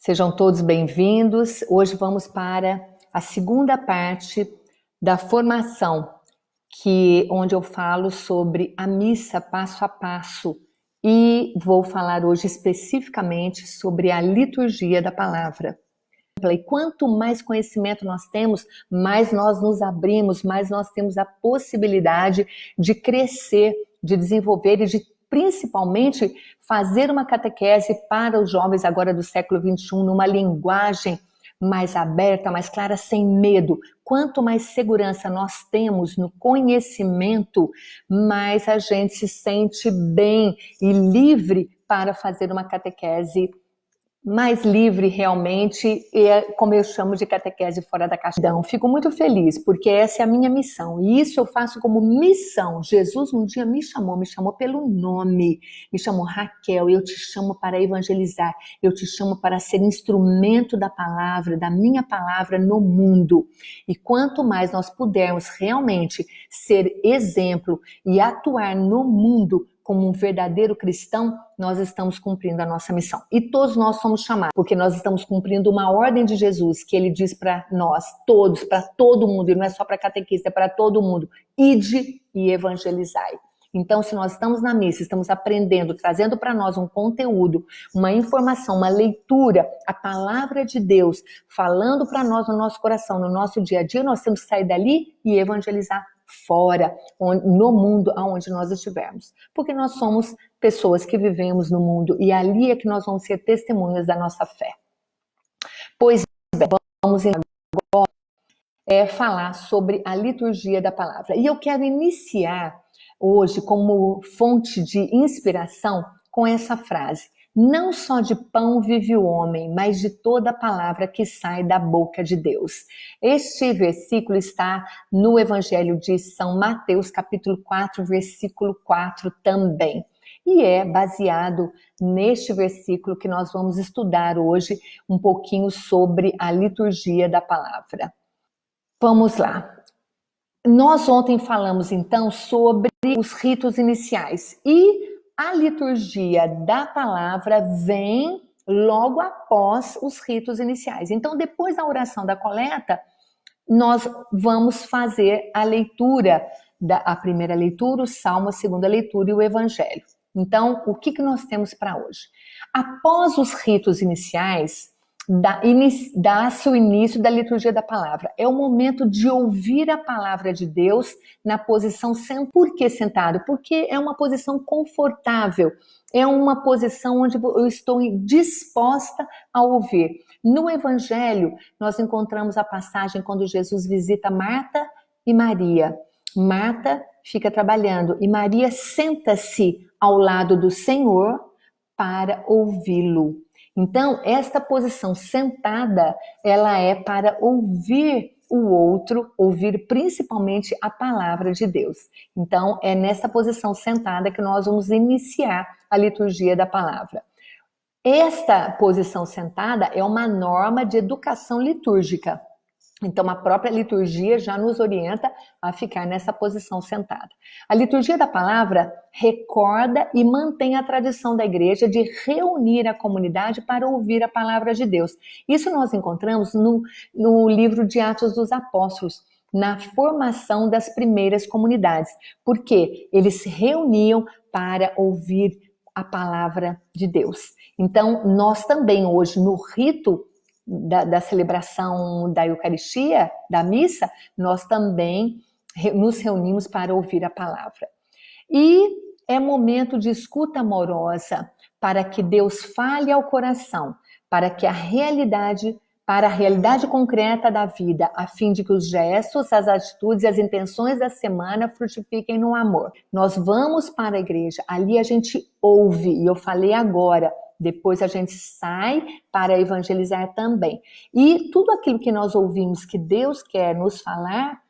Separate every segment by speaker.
Speaker 1: Sejam todos bem-vindos. Hoje vamos para a segunda parte da formação, onde eu falo sobre a missa passo a passo e vou falar hoje especificamente sobre a liturgia da palavra. E quanto mais conhecimento nós temos, mais nós nos abrimos, mais nós temos a possibilidade de crescer, de desenvolver e de principalmente fazer uma catequese para os jovens agora do século XXI numa linguagem mais aberta, mais clara, sem medo. Quanto mais segurança nós temos no conhecimento, mais a gente se sente bem e livre para fazer uma catequese mais livre realmente, como eu chamo de catequese fora da caixa. Então, fico muito feliz, porque essa é a minha missão, e isso eu faço como missão. Jesus um dia me chamou pelo nome, me chamou Raquel, eu te chamo para evangelizar, eu te chamo para ser instrumento da palavra, da minha palavra no mundo. E quanto mais nós pudermos realmente ser exemplo e atuar no mundo como um verdadeiro cristão, nós estamos cumprindo a nossa missão. E todos nós somos chamados, porque nós estamos cumprindo uma ordem de Jesus, que ele diz para nós, todos, para todo mundo, e não é só para catequista, é para todo mundo, ide e evangelizai. Então, se nós estamos na missa, estamos aprendendo, trazendo para nós um conteúdo, uma informação, uma leitura, a palavra de Deus, falando para nós no nosso coração, no nosso dia a dia, nós temos que sair dali e evangelizar fora, no mundo aonde nós estivermos. Porque nós somos pessoas que vivemos no mundo e ali é que nós vamos ser testemunhas da nossa fé. Pois bem, vamos agora falar sobre a liturgia da palavra. E eu quero iniciar hoje como fonte de inspiração com essa frase: não só de pão vive o homem, mas de toda a palavra que sai da boca de Deus. Este versículo está no Evangelho de São Mateus, capítulo 4, versículo 4 também. E é baseado neste versículo que nós vamos estudar hoje um pouquinho sobre a liturgia da palavra. Vamos lá. Nós ontem falamos então sobre os ritos iniciais e a liturgia da palavra vem logo após os ritos iniciais. Então, depois da oração da coleta, nós vamos fazer a leitura, a primeira leitura, o salmo, a segunda leitura e o evangelho. Então, o que nós temos para hoje? Após os ritos iniciais, dá-se o início da liturgia da palavra. É o momento de ouvir a palavra de Deus na posição sentada. Por que sentado? Porque é uma posição confortável, é uma posição onde eu estou disposta a ouvir. No Evangelho, nós encontramos a passagem quando Jesus visita Marta e Maria. Marta fica trabalhando e Maria senta-se ao lado do Senhor para ouvi-lo. Então, esta posição sentada, ela é para ouvir o outro, ouvir principalmente a palavra de Deus. Então, é nessa posição sentada que nós vamos iniciar a liturgia da palavra. Esta posição sentada é uma norma de educação litúrgica. Então, a própria liturgia já nos orienta a ficar nessa posição sentada. A liturgia da palavra recorda e mantém a tradição da igreja de reunir a comunidade para ouvir a palavra de Deus. Isso nós encontramos no livro de Atos dos Apóstolos, na formação das primeiras comunidades, porque eles se reuniam para ouvir a palavra de Deus. Então, nós também hoje, no rito da celebração da Eucaristia, da missa, nós também nos reunimos para ouvir a palavra. E é momento de escuta amorosa, para que Deus fale ao coração, para a realidade concreta da vida, a fim de que os gestos, as atitudes e as intenções da semana frutifiquem no amor. Nós vamos para a igreja, ali a gente ouve, e eu falei agora, depois a gente sai para evangelizar também. E tudo aquilo que nós ouvimos que Deus quer nos falar,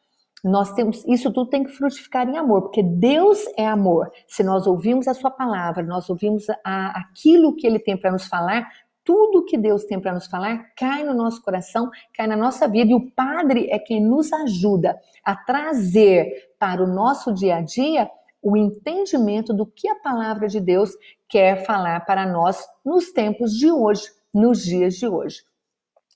Speaker 1: isso tudo tem que frutificar em amor, porque Deus é amor. Se nós ouvimos a sua palavra, nós ouvimos aquilo que Ele tem para nos falar, tudo que Deus tem para nos falar cai no nosso coração, cai na nossa vida, e o Padre é quem nos ajuda a trazer para o nosso dia a dia o entendimento do que a palavra de Deus quer falar para nós nos tempos de hoje, nos dias de hoje.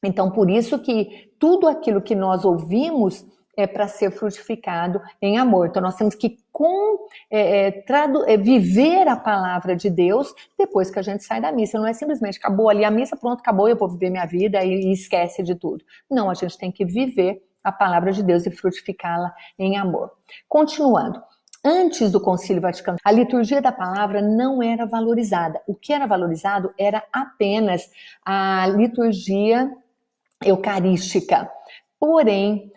Speaker 1: Então, por isso que tudo aquilo que nós ouvimos é para ser frutificado em amor. Então, nós temos que viver a palavra de Deus depois que a gente sai da missa. Não é simplesmente acabou ali a missa, pronto, acabou, eu vou viver minha vida e esquece de tudo. Não, a gente tem que viver a palavra de Deus e frutificá-la em amor. Continuando. Antes do Concílio Vaticano, a liturgia da palavra não era valorizada. O que era valorizado era apenas a liturgia eucarística. Porém,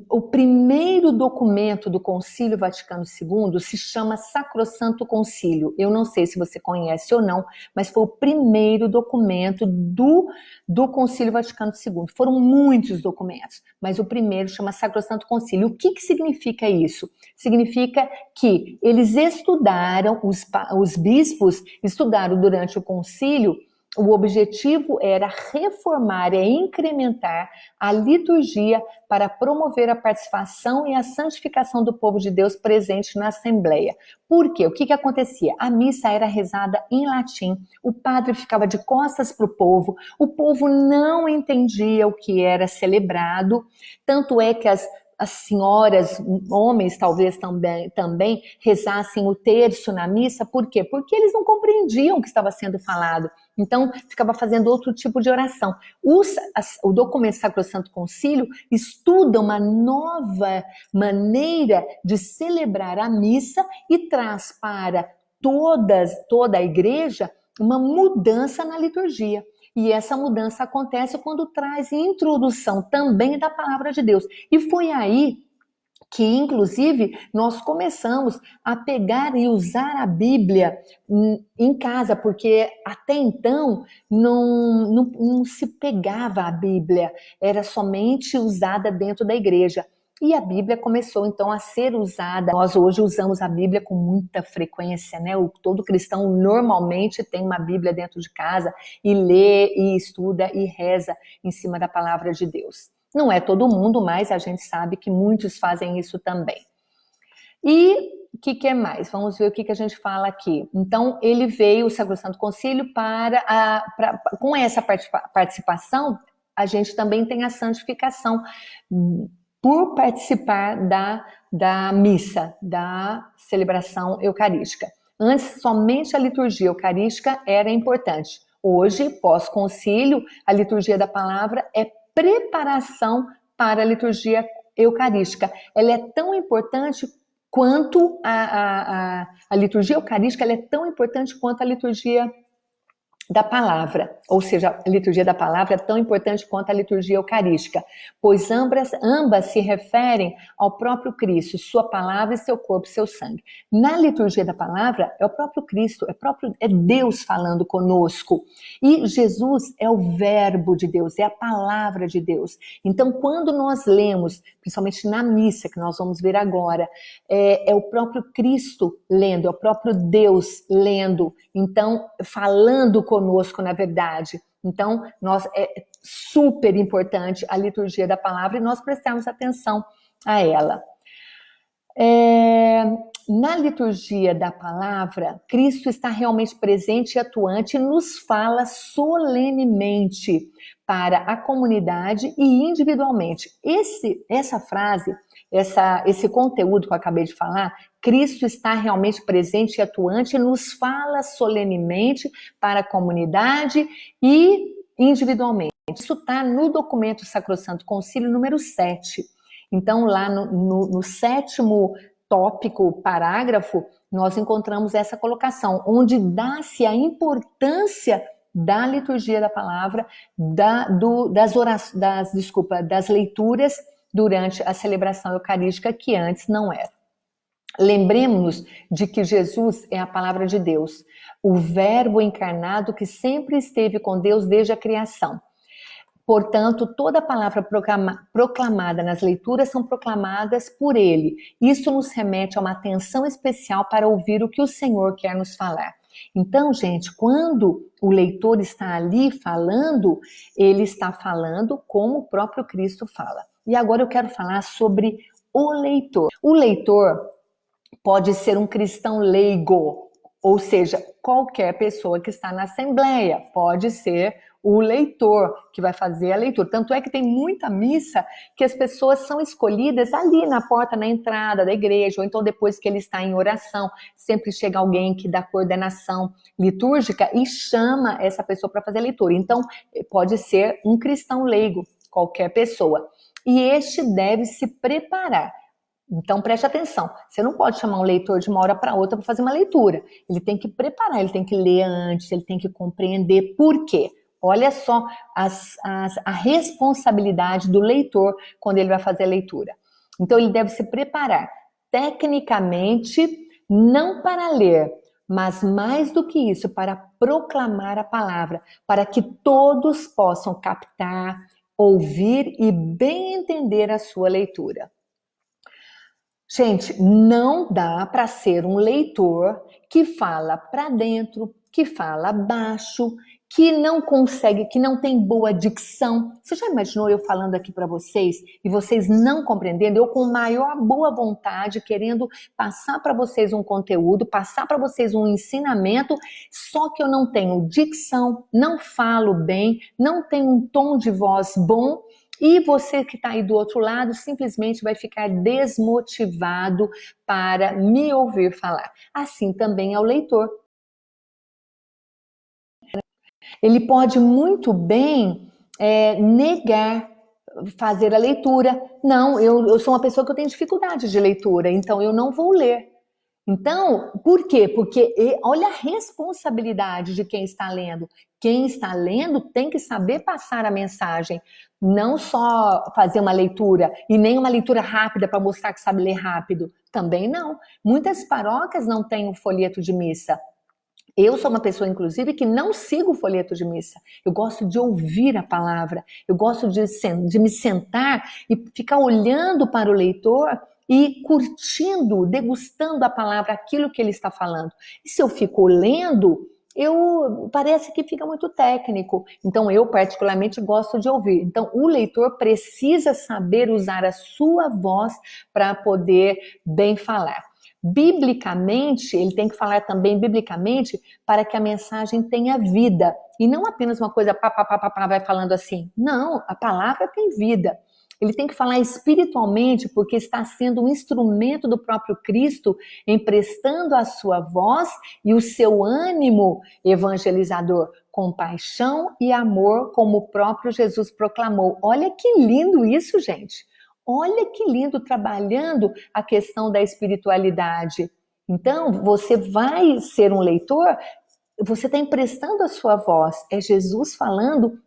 Speaker 1: o primeiro documento do Concílio Vaticano II se chama Sacrosanto Concílio. Eu não sei se você conhece ou não, mas foi o primeiro documento do Concílio Vaticano II. Foram muitos documentos, mas o primeiro chama Sacrosanto Concílio. O que significa isso? Significa que eles estudaram, os bispos estudaram durante o concílio. O objetivo era reformar e incrementar a liturgia para promover a participação e a santificação do povo de Deus presente na Assembleia. Por quê? O que acontecia? A missa era rezada em latim, o padre ficava de costas para o povo não entendia o que era celebrado, tanto é que as senhoras, homens talvez também rezassem o terço na missa. Por quê? Porque eles não compreendiam o que estava sendo falado. Então, ficava fazendo outro tipo de oração. O documento Sacrosanto Concílio estuda uma nova maneira de celebrar a missa e traz para toda a igreja uma mudança na liturgia. E essa mudança acontece quando traz introdução também da palavra de Deus. E foi aí que, inclusive, nós começamos a pegar e usar a Bíblia em casa, porque até então não se pegava a Bíblia, era somente usada dentro da igreja. E a Bíblia começou então a ser usada. Nós hoje usamos a Bíblia com muita frequência, né? Todo cristão normalmente tem uma Bíblia dentro de casa e lê, e estuda e reza em cima da palavra de Deus. Não é todo mundo, mas a gente sabe que muitos fazem isso também. E o que é mais? Vamos ver o que a gente fala aqui. Então, ele veio, o Sacrosanto Concílio, com essa participação, a gente também tem a santificação por participar da missa, da celebração eucarística. Antes, somente a liturgia eucarística era importante. Hoje, pós-concílio, a liturgia da palavra é preparação para a liturgia eucarística. Ela é tão importante quanto a liturgia eucarística, ela é tão importante quanto a liturgia da palavra, ou seja, a liturgia da palavra é tão importante quanto a liturgia eucarística, pois ambas se referem ao próprio Cristo, sua palavra e seu corpo, seu sangue. Na liturgia da palavra é o próprio Cristo, é Deus falando conosco, e Jesus é o verbo de Deus, é a palavra de Deus. Então, quando nós lemos, principalmente na missa, que nós vamos ver agora, é o próprio Cristo lendo, é o próprio Deus lendo, então, falando conosco, na verdade. Então, é super importante a liturgia da palavra e nós prestarmos atenção a ela. Na liturgia da palavra, Cristo está realmente presente e atuante e nos fala solenemente para a comunidade e individualmente. Essa frase, esse conteúdo que eu acabei de falar, Cristo está realmente presente e atuante e nos fala solenemente para a comunidade e individualmente. Isso está no documento Sacrosanto Concílio número 7. Então, lá no sétimo tópico, parágrafo, nós encontramos essa colocação, onde dá-se a importância da liturgia da palavra, das leituras durante a celebração eucarística, que antes não era. Lembremos-nos de que Jesus é a palavra de Deus, o verbo encarnado que sempre esteve com Deus desde a criação. Portanto, toda palavra proclamada nas leituras são proclamadas por ele. Isso nos remete a uma atenção especial para ouvir o que o Senhor quer nos falar. Então, gente, quando o leitor está ali falando, ele está falando como o próprio Cristo fala. E agora eu quero falar sobre o leitor. O leitor pode ser um cristão leigo, ou seja, qualquer pessoa que está na Assembleia pode ser o leitor que vai fazer a leitura. Tanto é que tem muita missa que as pessoas são escolhidas ali na porta, na entrada da igreja, ou então depois que ele está em oração, sempre chega alguém que dá coordenação litúrgica e chama essa pessoa para fazer a leitura. Então, pode ser um cristão leigo, qualquer pessoa. E este deve se preparar. Então preste atenção, você não pode chamar um leitor de uma hora para outra para fazer uma leitura. Ele tem que preparar, ele tem que ler antes, ele tem que compreender por quê. Olha só a responsabilidade do leitor quando ele vai fazer a leitura. Então ele deve se preparar tecnicamente, não para ler, mas mais do que isso, para proclamar a palavra, para que todos possam captar, ouvir e bem entender a sua leitura. Gente, não dá para ser um leitor que fala para dentro, que fala baixo, que não consegue, que não tem boa dicção. Você já imaginou eu falando aqui para vocês e vocês não compreendendo? Eu com maior boa vontade, querendo passar para vocês um conteúdo, passar para vocês um ensinamento, só que eu não tenho dicção, não falo bem, não tenho um tom de voz bom. E você que está aí do outro lado simplesmente vai ficar desmotivado para me ouvir falar. Assim também é o leitor. Ele pode muito bem negar fazer a leitura. Não, eu sou uma pessoa que eu tenho dificuldade de leitura, então eu não vou ler. Então, por quê? Porque olha a responsabilidade de quem está lendo. Quem está lendo tem que saber passar a mensagem, não só fazer uma leitura, e nem uma leitura rápida para mostrar que sabe ler rápido. Também não. Muitas paróquias não têm o folheto de missa. Eu sou uma pessoa, inclusive, que não sigo o folheto de missa. Eu gosto de ouvir a palavra, eu gosto de me sentar e ficar olhando para o leitor e curtindo, degustando a palavra, aquilo que ele está falando. E se eu fico lendo, parece que fica muito técnico. Então, eu particularmente gosto de ouvir. Então, o leitor precisa saber usar a sua voz para poder bem falar. Biblicamente, ele tem que falar também biblicamente para que a mensagem tenha vida. E não apenas uma coisa vai falando assim. Não, a palavra tem vida. Ele tem que falar espiritualmente porque está sendo um instrumento do próprio Cristo, emprestando a sua voz e o seu ânimo evangelizador, compaixão e amor, como o próprio Jesus proclamou. Olha que lindo isso, gente! Olha que lindo, trabalhando a questão da espiritualidade. Então, você vai ser um leitor, você está emprestando a sua voz, é Jesus falando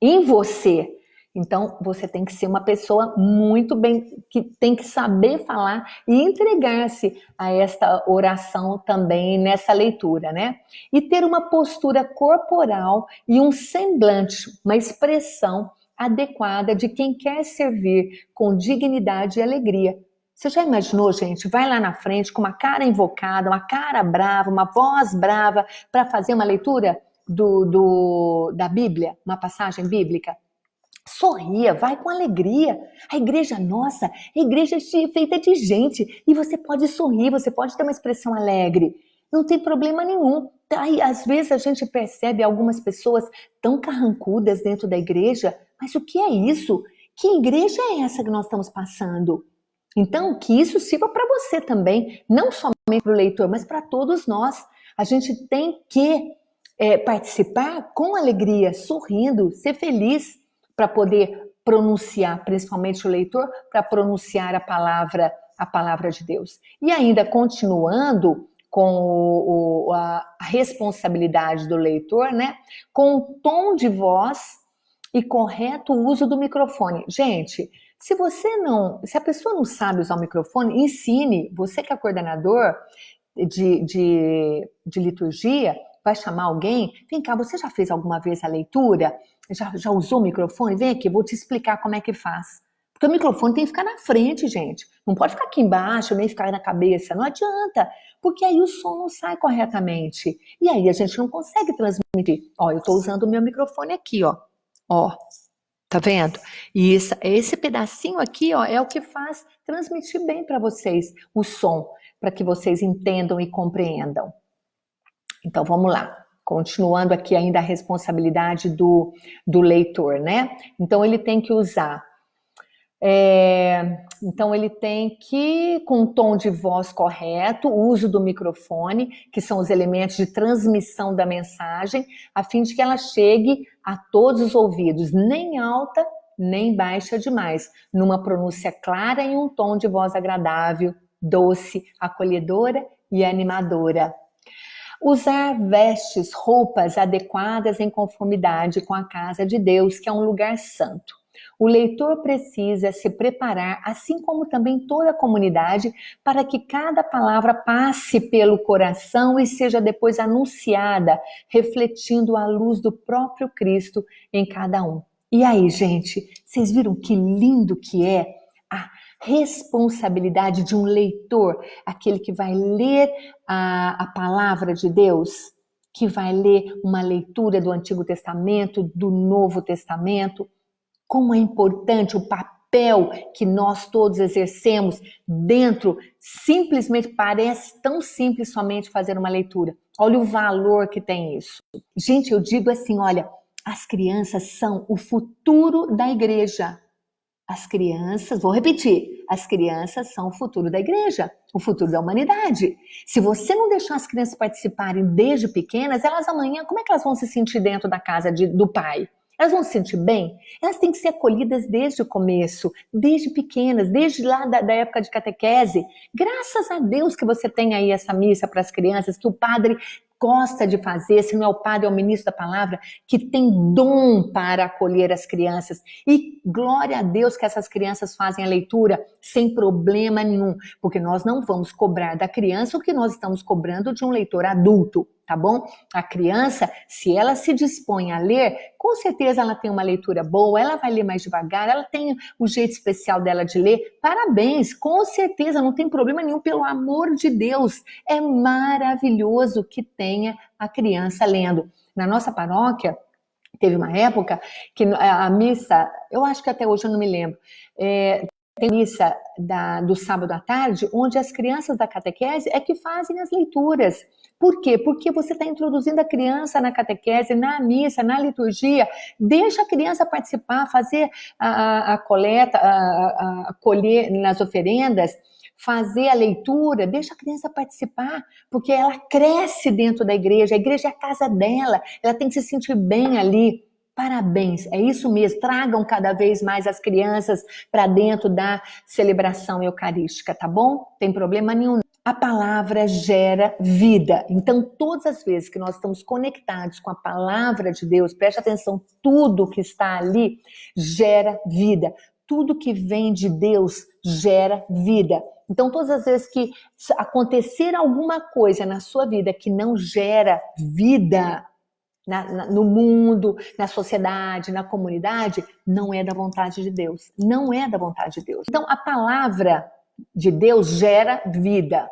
Speaker 1: em você. Então, você tem que ser uma pessoa muito bem, que tem que saber falar e entregar-se a esta oração também nessa leitura, né? E ter uma postura corporal e um semblante, uma expressão adequada de quem quer servir com dignidade e alegria. Você já imaginou, gente? Vai lá na frente com uma cara invocada, uma cara brava, uma voz brava para fazer uma leitura da Bíblia, uma passagem bíblica? Sorria, vai com alegria. A igreja nossa, a igreja é feita de gente e você pode sorrir, você pode ter uma expressão alegre. Não tem problema nenhum. Aí, às vezes a gente percebe algumas pessoas tão carrancudas dentro da igreja, mas o que é isso? Que igreja é essa que nós estamos passando? Então, que isso sirva para você também, não somente para o leitor, mas para todos nós. A gente tem que participar com alegria, sorrindo, ser feliz, para poder pronunciar, principalmente o leitor, para pronunciar a palavra de Deus. E ainda continuando com a responsabilidade do leitor, né? Com o tom de voz e correto uso do microfone. Gente, se a pessoa não sabe usar o microfone, ensine. Você que é coordenador de liturgia, vai chamar alguém, vem cá, você já fez alguma vez a leitura? Já usou o microfone? Vem aqui, vou te explicar como é que faz. Porque o microfone tem que ficar na frente, gente. Não pode ficar aqui embaixo, nem ficar na cabeça. Não adianta, porque aí o som não sai corretamente. E aí a gente não consegue transmitir. Ó, eu estou usando o meu microfone aqui, ó. Ó, tá vendo? E esse pedacinho aqui, ó, é o que faz transmitir bem para vocês o som, para que vocês entendam e compreendam. Então, vamos lá. Continuando aqui ainda a responsabilidade do leitor, né? Então ele tem que usar, então ele tem que, com um tom de voz correto, o uso do microfone, que são os elementos de transmissão da mensagem, a fim de que ela chegue a todos os ouvidos, nem alta, nem baixa demais, numa pronúncia clara e um tom de voz agradável, doce, acolhedora e animadora. Usar vestes, roupas adequadas em conformidade com a casa de Deus, que é um lugar santo. O leitor precisa se preparar, assim como também toda a comunidade, para que cada palavra passe pelo coração e seja depois anunciada, refletindo a luz do próprio Cristo em cada um. E aí, gente, vocês viram que lindo que é a responsabilidade de um leitor, aquele que vai ler a palavra de Deus, que vai ler uma leitura do Antigo Testamento, do Novo Testamento? Como é importante o papel que nós todos exercemos dentro, simplesmente parece tão simples somente fazer uma leitura. Olha o valor que tem isso. Gente, eu digo assim, olha, as crianças são o futuro da igreja. As crianças, vou repetir, as crianças são o futuro da igreja, o futuro da humanidade. Se você não deixar as crianças participarem desde pequenas, elas amanhã, como é que elas vão se sentir dentro da casa do pai? Elas vão se sentir bem? Elas têm que ser acolhidas desde o começo, desde pequenas, desde lá da época de catequese. Graças a Deus que você tem aí essa missa para as crianças, que o padre gosta de fazer, se não é o padre, é o ministro da palavra, que tem dom para acolher as crianças. E glória a Deus que essas crianças fazem a leitura sem problema nenhum, porque nós não vamos cobrar da criança o que nós estamos cobrando de um leitor adulto, tá bom? A criança, se ela se dispõe a ler, com certeza ela tem uma leitura boa, ela vai ler mais devagar, ela tem o jeito especial dela de ler. Parabéns, com certeza, não tem problema nenhum, pelo amor de Deus. É maravilhoso que tenha a criança lendo. Na nossa paróquia, teve uma época que a missa, eu acho que até hoje eu não me lembro, tem missa do sábado à tarde, onde as crianças da catequese é que fazem as leituras. Por quê? Porque você está introduzindo a criança na catequese, na missa, na liturgia. Deixa a criança participar, fazer a coleta, colher nas oferendas, fazer a leitura, deixa a criança participar, porque ela cresce dentro da igreja, a igreja é a casa dela, ela tem que se sentir bem ali. Parabéns, é isso mesmo, tragam cada vez mais as crianças para dentro da celebração eucarística, tá bom? Tem problema nenhum. A palavra gera vida, então todas as vezes que nós estamos conectados com a palavra de Deus, preste atenção, tudo que está ali gera vida, tudo que vem de Deus gera vida. Então todas as vezes que acontecer alguma coisa na sua vida que não gera vida, no mundo, na sociedade, na comunidade, não é da vontade de Deus. Não é da vontade de Deus. Então, a palavra de Deus gera vida.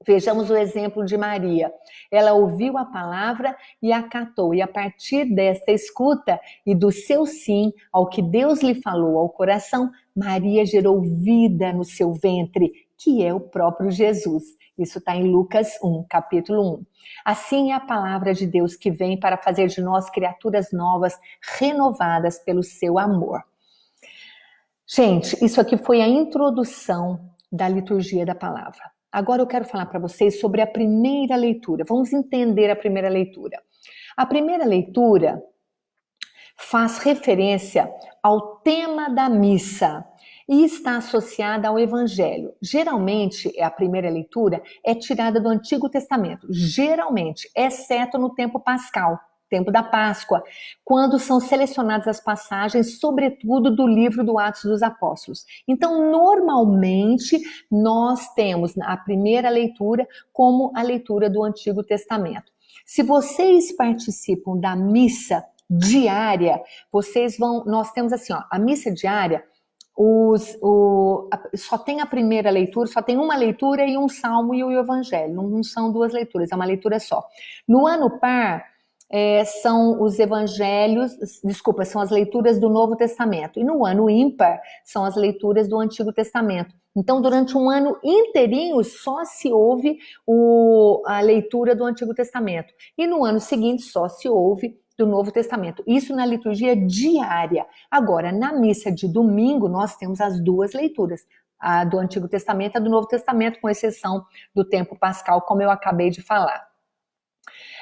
Speaker 1: Vejamos o exemplo de Maria. Ela ouviu a palavra e acatou. E a partir desta escuta e do seu sim ao que Deus lhe falou ao coração, Maria gerou vida no seu ventre, que é o próprio Jesus. Isso está em Lucas 1, capítulo 1. Assim é a palavra de Deus que vem para fazer de nós criaturas novas, renovadas pelo seu amor. Gente, isso aqui foi a introdução da liturgia da palavra. Agora eu quero falar para vocês sobre a primeira leitura. Vamos entender a primeira leitura. A primeira leitura faz referência ao tema da missa e está associada ao Evangelho. Geralmente, a primeira leitura é tirada do Antigo Testamento, geralmente, exceto no tempo pascal, tempo da Páscoa, quando são selecionadas as passagens, sobretudo do livro do Atos dos Apóstolos. Então, normalmente, nós temos a primeira leitura como a leitura do Antigo Testamento. Se vocês participam da missa diária, nós temos assim, ó, a missa diária, só tem a primeira leitura, só tem uma leitura e um salmo e o evangelho, não são duas leituras, é uma leitura só. No ano par, são os evangelhos, desculpa, são as leituras do Novo Testamento. E no ano ímpar são as leituras do Antigo Testamento. Então, durante um ano inteirinho, só se ouve a leitura do Antigo Testamento. E no ano seguinte, só se ouve do Novo Testamento. Isso na liturgia diária. Agora, na missa de domingo, nós temos as duas leituras. A do Antigo Testamento e a do Novo Testamento, com exceção do tempo pascal, como eu acabei de falar.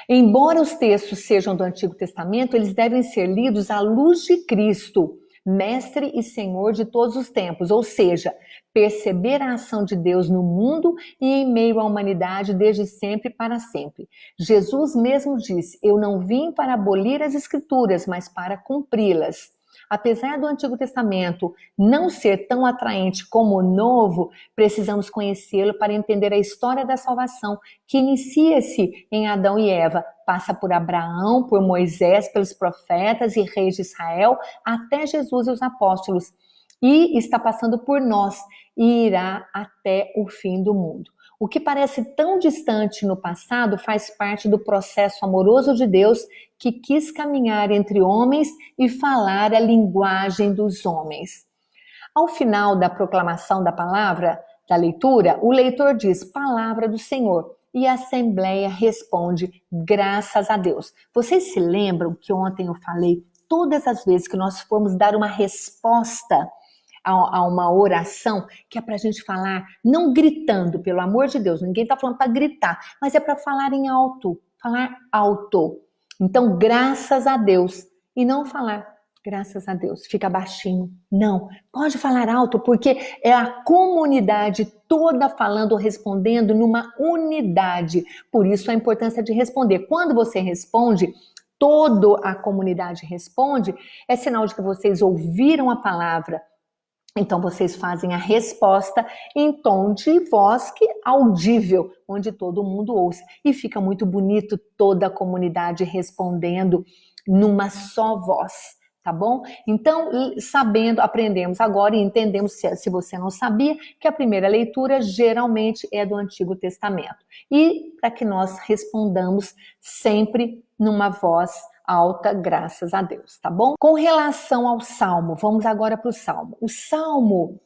Speaker 1: Embora os textos sejam do Antigo Testamento, eles devem ser lidos à luz de Cristo, Mestre e Senhor de todos os tempos, ou seja, perceber a ação de Deus no mundo e em meio à humanidade desde sempre e para sempre. Jesus mesmo disse: eu não vim para abolir as Escrituras, mas para cumpri-las. Apesar do Antigo Testamento não ser tão atraente como o Novo, precisamos conhecê-lo para entender a história da salvação, que inicia-se em Adão e Eva, passa por Abraão, por Moisés, pelos profetas e reis de Israel, até Jesus e os apóstolos, e está passando por nós e irá até o fim do mundo. O que parece tão distante no passado faz parte do processo amoroso de Deus, que quis caminhar entre homens e falar a linguagem dos homens. Ao final da proclamação da palavra, da leitura, o leitor diz: palavra do Senhor, e a assembleia responde: graças a Deus. Vocês se lembram que ontem eu falei, todas as vezes que nós formos dar uma resposta a uma oração, que é para a gente falar, não gritando, pelo amor de Deus, ninguém está falando para gritar, mas é para falar em alto, falar alto. Então, graças a Deus, e não falar graças a Deus, fica baixinho. Não, pode falar alto, porque é a comunidade toda falando, respondendo numa unidade. Por isso a importância de responder. Quando você responde, toda a comunidade responde, é sinal de que vocês ouviram a palavra. Então, vocês fazem a resposta em tom de voz que audível, onde todo mundo ouça. E fica muito bonito toda a comunidade respondendo numa só voz, tá bom? Então, sabendo, aprendemos agora e entendemos, se você não sabia, que a primeira leitura geralmente é do Antigo Testamento. E para que nós respondamos sempre numa voz alta, graças a Deus, tá bom? Com relação ao Salmo, vamos agora para o Salmo. O Salmo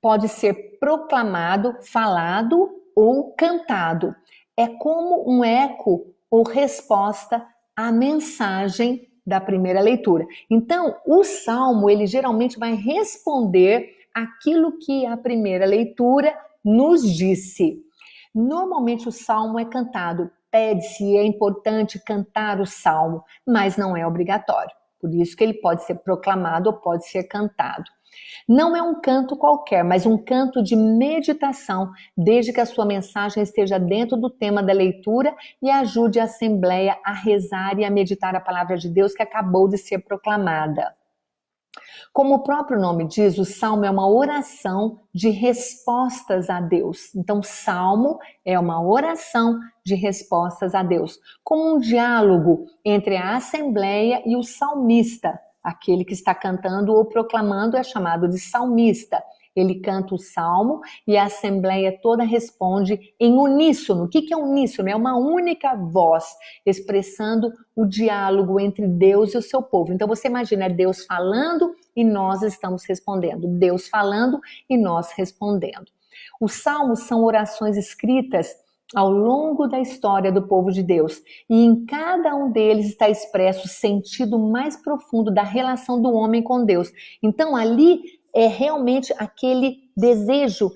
Speaker 1: pode ser proclamado, falado ou cantado. É como um eco ou resposta à mensagem da primeira leitura. Então, o Salmo, ele geralmente vai responder aquilo que a primeira leitura nos disse. Normalmente o Salmo é cantado. Pede-se, é importante cantar o Salmo, mas não é obrigatório. Por isso que ele pode ser proclamado ou pode ser cantado. Não é um canto qualquer, mas um canto de meditação, desde que a sua mensagem esteja dentro do tema da leitura e ajude a assembleia a rezar e a meditar a palavra de Deus que acabou de ser proclamada. Como o próprio nome diz, o Salmo é uma oração de respostas a Deus. Então, Salmo é uma oração de respostas a Deus, como um diálogo entre a assembleia e o salmista. Aquele que está cantando ou proclamando é chamado de salmista. Ele canta o salmo e a assembleia toda responde em uníssono. O que é uníssono? É uma única voz expressando o diálogo entre Deus e o seu povo. Então você imagina Deus falando e nós estamos respondendo. Deus falando e nós respondendo. Os salmos são orações escritas ao longo da história do povo de Deus. E em cada um deles está expresso o sentido mais profundo da relação do homem com Deus. Então ali é realmente aquele desejo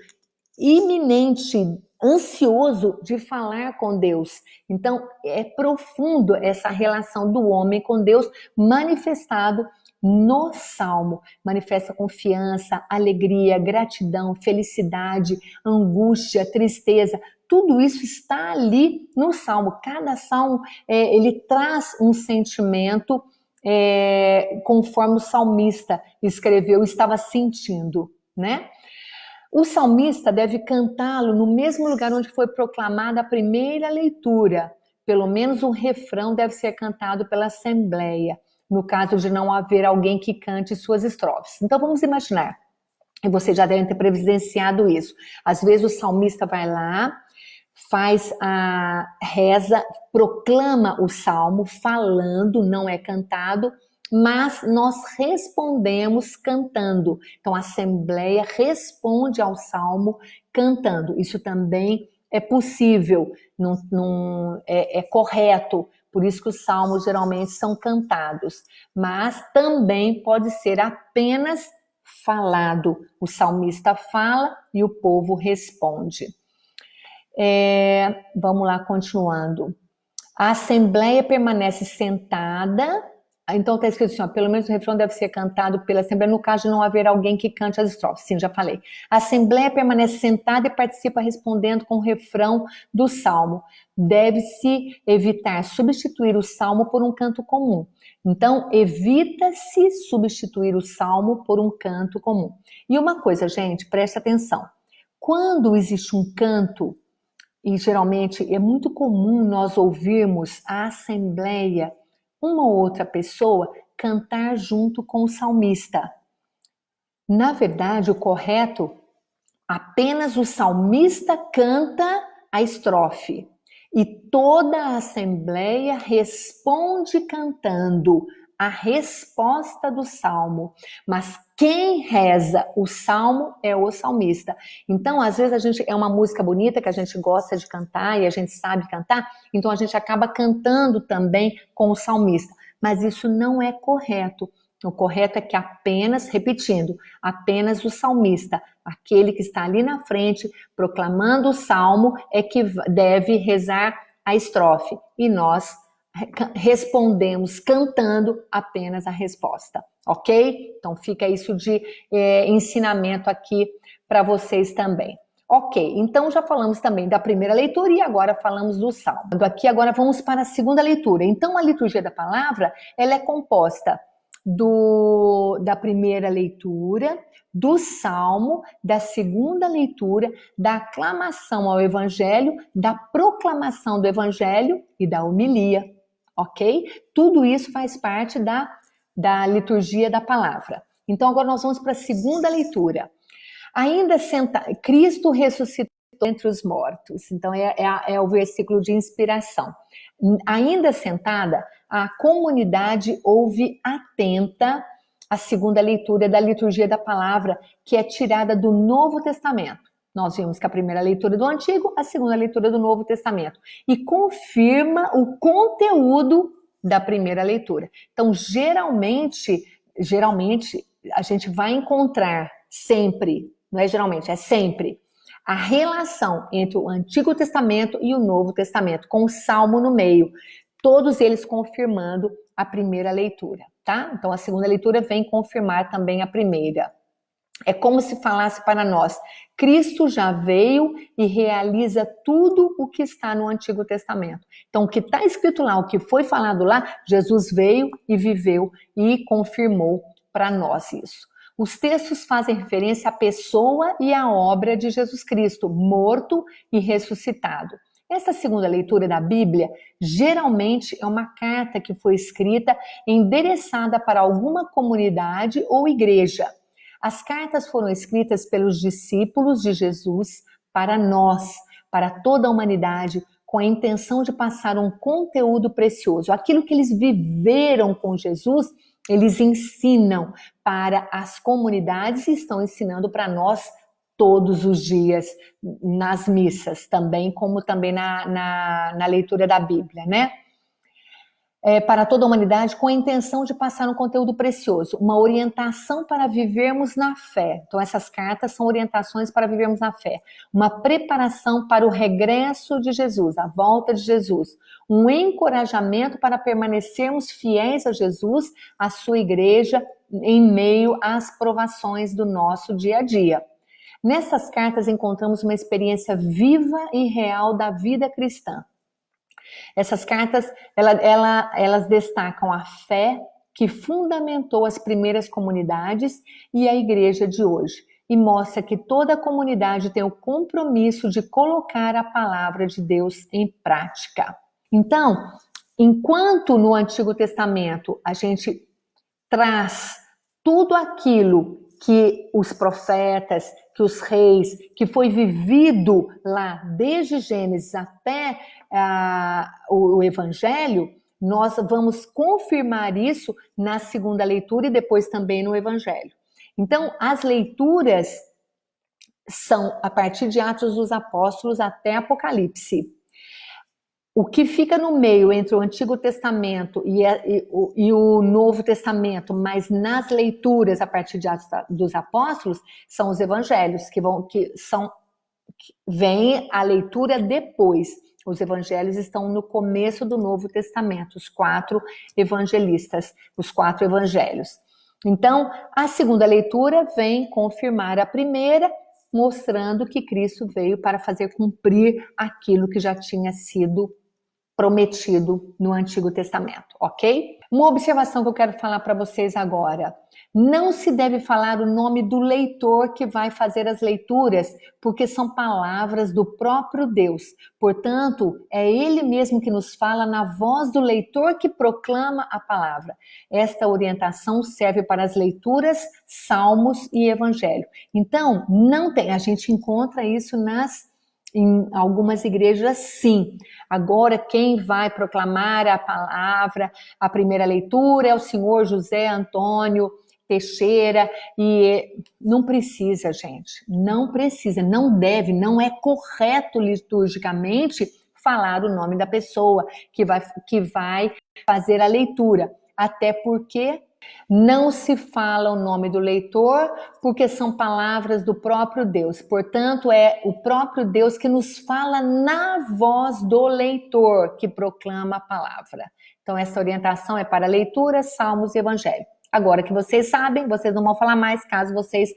Speaker 1: iminente, ansioso de falar com Deus. Então é profundo essa relação do homem com Deus manifestado no Salmo. Manifesta confiança, alegria, gratidão, felicidade, angústia, tristeza. Tudo isso está ali no Salmo. Cada Salmo, ele traz um sentimento conforme o salmista escreveu, estava sentindo, né? O salmista deve cantá-lo no mesmo lugar onde foi proclamada a primeira leitura. Pelo menos um refrão deve ser cantado pela assembleia, no caso de não haver alguém que cante suas estrofes. Então vamos imaginar, e vocês já devem ter presenciado isso. Às vezes o salmista vai lá, faz a reza, proclama o salmo falando, não é cantado, mas nós respondemos cantando. Então a assembleia responde ao salmo cantando. Isso também é possível, é correto. Por isso que os salmos geralmente são cantados, mas também pode ser apenas falado. O salmista fala e o povo responde. Vamos lá, continuando. A assembleia permanece sentada. Então está escrito assim, ó, pelo menos o refrão deve ser cantado pela assembleia, no caso de não haver alguém que cante as estrofes. Sim, já falei. A assembleia permanece sentada e participa respondendo com o refrão do salmo. Deve-se evitar substituir o salmo por um canto comum. Então, evita-se substituir o salmo por um canto comum. E uma coisa, gente, preste atenção. Quando existe um canto, e geralmente é muito comum nós ouvirmos a assembleia, uma ou outra pessoa cantar junto com o salmista. Na verdade, o correto, apenas o salmista canta a estrofe e toda a assembleia responde cantando a resposta do salmo, mas quem reza o salmo é o salmista. Então, às vezes é uma música bonita que a gente gosta de cantar e a gente sabe cantar, então a gente acaba cantando também com o salmista, mas isso não é correto. O correto é que apenas, repetindo, apenas o salmista, aquele que está ali na frente proclamando o salmo, é que deve rezar a estrofe e nós respondemos cantando apenas a resposta, ok? Então fica isso de ensinamento aqui para vocês também. Ok, então já falamos também da primeira leitura e agora falamos do salmo. Aqui agora vamos para a segunda leitura. Então a liturgia da palavra, ela é composta da primeira leitura, do salmo, da segunda leitura, da aclamação ao evangelho, da proclamação do evangelho e da homilia. Ok? Tudo isso faz parte da liturgia da palavra. Então, agora nós vamos para a segunda leitura. Ainda Cristo ressuscitou entre os mortos. Então, é o versículo de inspiração. Ainda sentada, a comunidade ouve atenta a segunda leitura da liturgia da palavra, que é tirada do Novo Testamento. Nós vimos que a primeira leitura do Antigo, a segunda leitura do Novo Testamento. E confirma o conteúdo da primeira leitura. Então, geralmente, a gente vai encontrar sempre, não é geralmente, é sempre, a relação entre o Antigo Testamento e o Novo Testamento, com o Salmo no meio. Todos eles confirmando a primeira leitura, tá? Então, a segunda leitura vem confirmar também a primeira. É como se falasse para nós, Cristo já veio e realiza tudo o que está no Antigo Testamento. Então, o que está escrito lá, o que foi falado lá, Jesus veio e viveu e confirmou para nós isso. Os textos fazem referência à pessoa e à obra de Jesus Cristo, morto e ressuscitado. Essa segunda leitura da Bíblia, geralmente é uma carta que foi escrita endereçada para alguma comunidade ou igreja. As cartas foram escritas pelos discípulos de Jesus para nós, para toda a humanidade, com a intenção de passar um conteúdo precioso. Aquilo que eles viveram com Jesus, eles ensinam para as comunidades e estão ensinando para nós todos os dias nas missas, também como também na leitura da Bíblia, né? Para toda a humanidade, com a intenção de passar um conteúdo precioso, uma orientação para vivermos na fé. Então, essas cartas são orientações para vivermos na fé. Uma preparação para o regresso de Jesus, a volta de Jesus. Um encorajamento para permanecermos fiéis a Jesus, a sua igreja, em meio às provações do nosso dia a dia. Nessas cartas encontramos uma experiência viva e real da vida cristã. Essas cartas, elas destacam a fé que fundamentou as primeiras comunidades e a igreja de hoje, e mostra que toda a comunidade tem o compromisso de colocar a palavra de Deus em prática. Então, enquanto no Antigo Testamento a gente traz tudo aquilo que os profetas, que os reis, que foi vivido lá desde Gênesis até o Evangelho, nós vamos confirmar isso na segunda leitura e depois também no Evangelho. Então, as leituras são a partir de Atos dos Apóstolos até Apocalipse. O que fica no meio entre o Antigo Testamento e o Novo Testamento, mas nas leituras a partir de Atos dos Apóstolos, são os Evangelhos, vem a leitura depois. Os Evangelhos estão no começo do Novo Testamento, os 4 evangelistas, os 4 Evangelhos. Então, a segunda leitura vem confirmar a primeira, mostrando que Cristo veio para fazer cumprir aquilo que já tinha sido prometido no Antigo Testamento, ok? Uma observação que eu quero falar para vocês agora. Não se deve falar o nome do leitor que vai fazer as leituras, porque são palavras do próprio Deus. Portanto, é Ele mesmo que nos fala na voz do leitor que proclama a palavra. Esta orientação serve para as leituras, salmos e evangelho. Então, a gente encontra isso em algumas igrejas, sim. Agora, quem vai proclamar a palavra, a primeira leitura é o senhor José Antônio Teixeira, e não precisa, gente, não precisa, não deve, não é correto liturgicamente falar o nome da pessoa que vai fazer a leitura, até porque não se fala o nome do leitor, porque são palavras do próprio Deus. Portanto, é o próprio Deus que nos fala na voz do leitor, que proclama a palavra. Então, essa orientação é para leitura, salmos e evangelho. Agora que vocês sabem, vocês não vão falar mais, caso vocês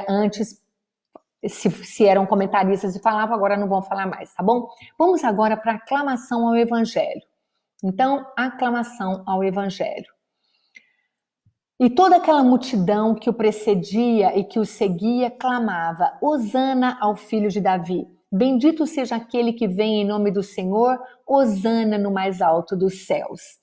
Speaker 1: antes, se eram comentaristas e falavam, agora não vão falar mais, tá bom? Vamos agora para a aclamação ao evangelho. Então, aclamação ao evangelho. E toda aquela multidão que o precedia e que o seguia clamava: Hosana ao filho de Davi. Bendito seja aquele que vem em nome do Senhor, Hosana no mais alto dos céus.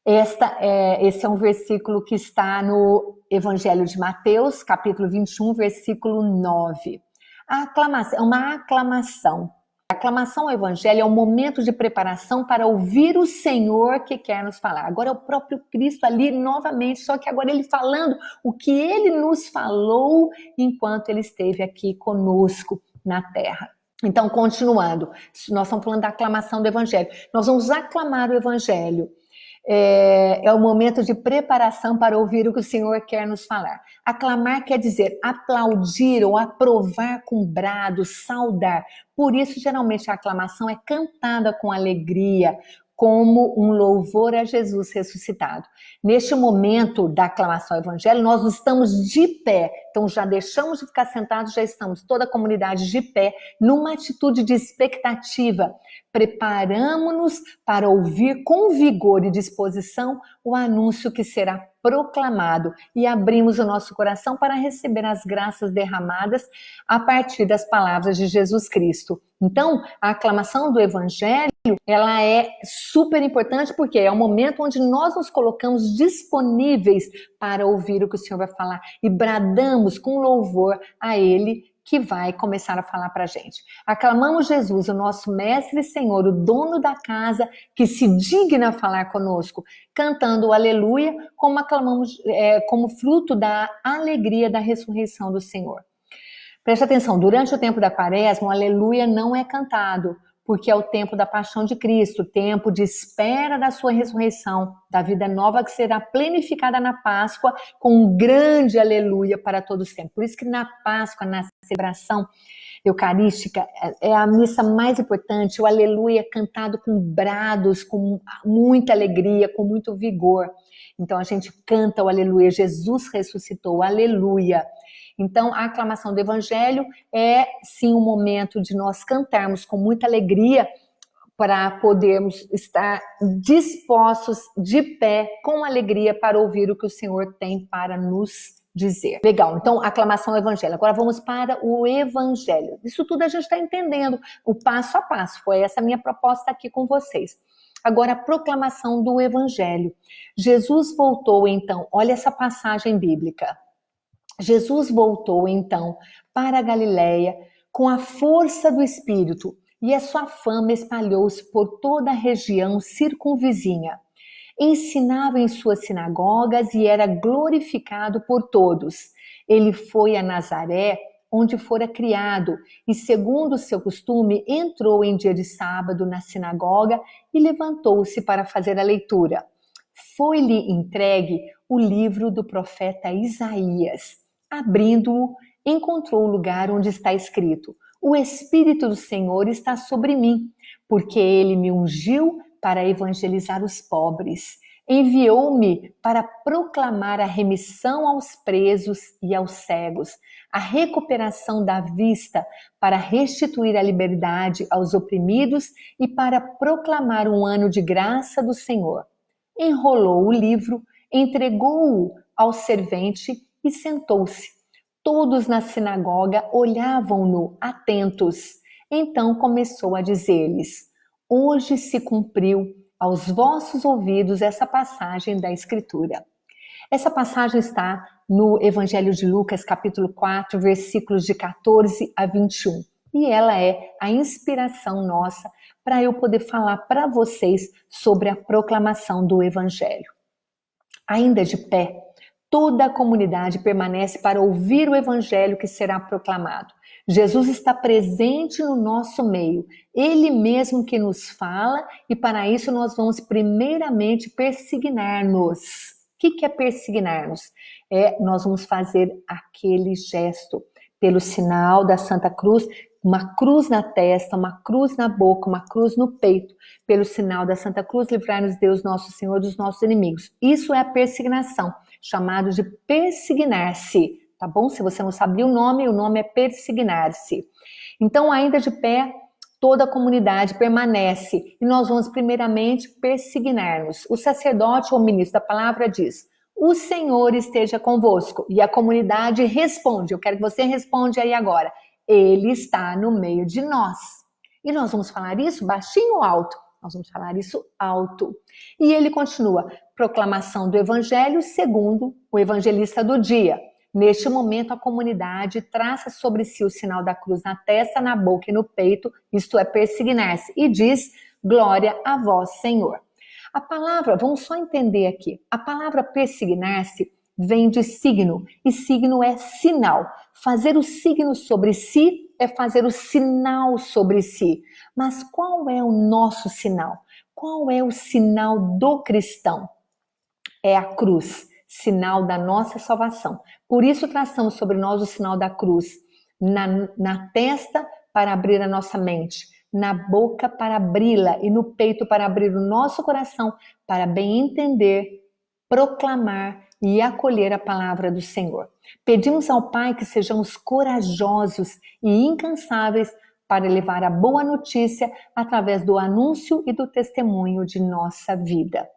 Speaker 1: Esse é um versículo que está no Evangelho de Mateus, capítulo 21, versículo 9. A aclamação é uma aclamação. A aclamação ao Evangelho é um momento de preparação para ouvir o Senhor que quer nos falar. Agora é o próprio Cristo ali novamente, só que agora ele falando o que ele nos falou enquanto ele esteve aqui conosco na terra. Então, continuando, nós estamos falando da aclamação do Evangelho. Nós vamos aclamar o Evangelho. É o momento de preparação para ouvir o que o Senhor quer nos falar. Aclamar quer dizer aplaudir ou aprovar com brados, saudar. Por isso, geralmente, a aclamação é cantada com alegria, como um louvor a Jesus ressuscitado. Neste momento da aclamação ao Evangelho, nós estamos de pé. Então, já deixamos de ficar sentados, já estamos toda a comunidade de pé, numa atitude de expectativa. Preparamos-nos para ouvir com vigor e disposição o anúncio que será proclamado e abrimos o nosso coração para receber as graças derramadas a partir das palavras de Jesus Cristo. Então, a aclamação do Evangelho, ela é super importante porque é o momento onde nós nos colocamos disponíveis para ouvir o que o Senhor vai falar e bradamos com louvor a Ele que vai começar a falar para a gente. Aclamamos Jesus, o nosso mestre e Senhor, o dono da casa, que se digna a falar conosco, cantando o aleluia, como aclamamos, como fruto da alegria da ressurreição do Senhor. Preste atenção, durante o tempo da quaresma, o aleluia não é cantado, porque é o tempo da paixão de Cristo, o tempo de espera da sua ressurreição, da vida nova que será planificada na Páscoa, com um grande aleluia para todos sempre. Por isso que na Páscoa, na celebração eucarística, é a missa mais importante, o aleluia é cantado com brados, com muita alegria, com muito vigor. Então a gente canta o aleluia, Jesus ressuscitou, o aleluia. Então, a aclamação do Evangelho é, sim, um momento de nós cantarmos com muita alegria para podermos estar dispostos, de pé, com alegria, para ouvir o que o Senhor tem para nos dizer. Legal, então, aclamação ao Evangelho. Agora vamos para o Evangelho. Isso tudo a gente está entendendo, o passo a passo. Foi essa a minha proposta aqui com vocês. Agora, a proclamação do Evangelho. Jesus voltou, então, olha essa passagem bíblica. Jesus voltou então para a Galiléia com a força do Espírito, e a sua fama espalhou-se por toda a região circunvizinha. Ensinava em suas sinagogas e era glorificado por todos. Ele foi a Nazaré, onde fora criado, e segundo o seu costume, entrou em dia de sábado na sinagoga e levantou-se para fazer a leitura. Foi-lhe entregue o livro do profeta Isaías. Abrindo-o, encontrou o lugar onde está escrito: O Espírito do Senhor está sobre mim, porque ele me ungiu para evangelizar os pobres. Enviou-me para proclamar a remissão aos presos e aos cegos, a recuperação da vista, para restituir a liberdade aos oprimidos e para proclamar um ano de graça do Senhor. Enrolou o livro, entregou-o ao servente e sentou-se. Todos na sinagoga olhavam-no atentos. Então começou a dizer-lhes: Hoje se cumpriu aos vossos ouvidos essa passagem da Escritura. Essa passagem está no Evangelho de Lucas, capítulo 4, versículos de 14 a 21. E ela é a inspiração nossa para eu poder falar para vocês sobre a proclamação do Evangelho. Ainda de pé, toda a comunidade permanece para ouvir o Evangelho que será proclamado. Jesus está presente no nosso meio, Ele mesmo que nos fala, e para isso nós vamos primeiramente persignar-nos. O que é persignar-nos? Nós vamos fazer aquele gesto pelo sinal da Santa Cruz, uma cruz na testa, uma cruz na boca, uma cruz no peito, pelo sinal da Santa Cruz, livrai-nos Deus nosso Senhor dos nossos inimigos. Isso é a persignação, chamado de persignar-se, tá bom? Se você não sabia o nome é persignar-se. Então, ainda de pé, toda a comunidade permanece e nós vamos primeiramente persignar-nos. O sacerdote ou ministro da palavra diz: O Senhor esteja convosco. E a comunidade responde. Eu quero que você responda aí agora. Ele está no meio de nós. E nós vamos falar isso baixinho ou alto? Nós vamos falar isso alto. E ele continua: proclamação do Evangelho segundo o evangelista do dia. Neste momento, a comunidade traça sobre si o sinal da cruz na testa, na boca e no peito, isto é, persignar-se, e diz: glória a vós, Senhor. A palavra, vamos só entender aqui, a palavra persignar-se vem de signo, e signo é sinal. Fazer o signo sobre si é fazer o sinal sobre si. Mas qual é o nosso sinal? Qual é o sinal do cristão? É a cruz, sinal da nossa salvação. Por isso traçamos sobre nós o sinal da cruz, na testa para abrir a nossa mente, na boca para abri-la e no peito para abrir o nosso coração, para bem entender, proclamar e acolher a palavra do Senhor. Pedimos ao Pai que sejamos corajosos e incansáveis para levar a boa notícia através do anúncio e do testemunho de nossa vida.